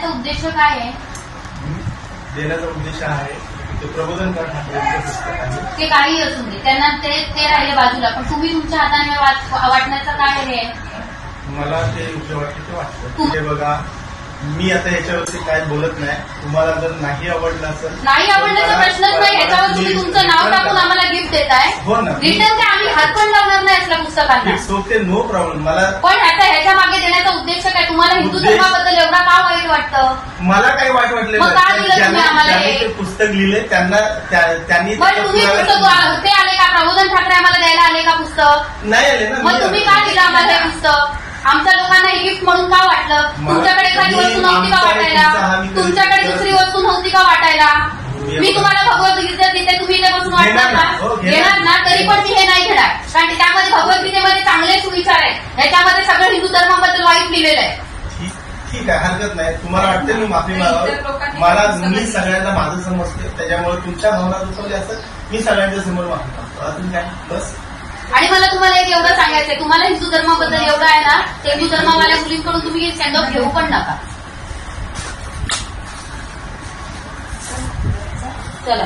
देण्याचा उद्देश काय आहे? देण्याचा उद्देश आहे ते प्रबोधनकार ठाकरेंचं पुस्तक आहे. ते काही असून दे, त्यांना ते राहिले बाजूला, पण तुम्ही तुमच्या हाताने वाटण्याचं काय हे? मला ते योग्य वाटतं ते वाटतं. ते बघा, मी आता याच्यावरती काय बोलत नाही. तुम्हाला जर नाही आवडलं असेल, नाही आवडण्याचा प्रश्नच नाही. याच्यावर तुम्ही तुमचं नाव टाकून आम्हाला गिफ्ट देताय. हो ना, रिटर्न ते आम्ही हात पण लावणार नाही असल्या पुस्तकांना. Okay, no problem. मला पण ह्याच्या मागे देण्याचा उद्देश काय? तुम्हाला हिंदू धर्माबद्दल एवढा का वाईट वाटतं? मला काही वाईट वाटलं मग का दिलं तुम्ही आम्हाला? ते पुस्तक लिहिले त्यांनी पण तुम्ही पुस्तक ते आले का? प्रबोधन ठाकरे आम्हाला द्यायला आले का पुस्तक? नाही आले ना. मग तुम्ही का दिलं आम्हाला हे पुस्तक? आमच्या लोकांना हे गिफ्ट म्हणून का वाटलं? तुमच्याकडे एखादी वस्तू नव्हती का वाटायला? तुमच्याकडे दुसरी वस्तू नव्हती का वाटायला? मी तुम्हाला भगवद्गीता देते, तुम्ही इथे बसून वाटणार ना? घेणार ना? तरी पण मी हे नाही घेणार, कारण की त्यामध्ये भगवद्गीतेमध्ये चांगले सुविचार आहेत. ह्याच्यामध्ये सगळं हिंदू धर्माबद्दल वाईट लिहिलेलं आहे. ठीक आहे, हरकत नाही. तुम्हाला वाटते मी माफी मागावं. मला मी सगळ्यांना माझं समजते, त्याच्यामुळे तुमच्या भावना दुखवल्या असत मी सगळ्यांच्या समोर माफी मागतो. अजून काय? बस. आणि मला तुम्हाला एक एवढं सांगायचंय, तुम्हाला हिंदू धर्माबद्दल एवढं आहे ना, हिंदू धर्मावाल्या मुलींकडून तुम्ही स्टँडअप घेऊ पण नका. चला.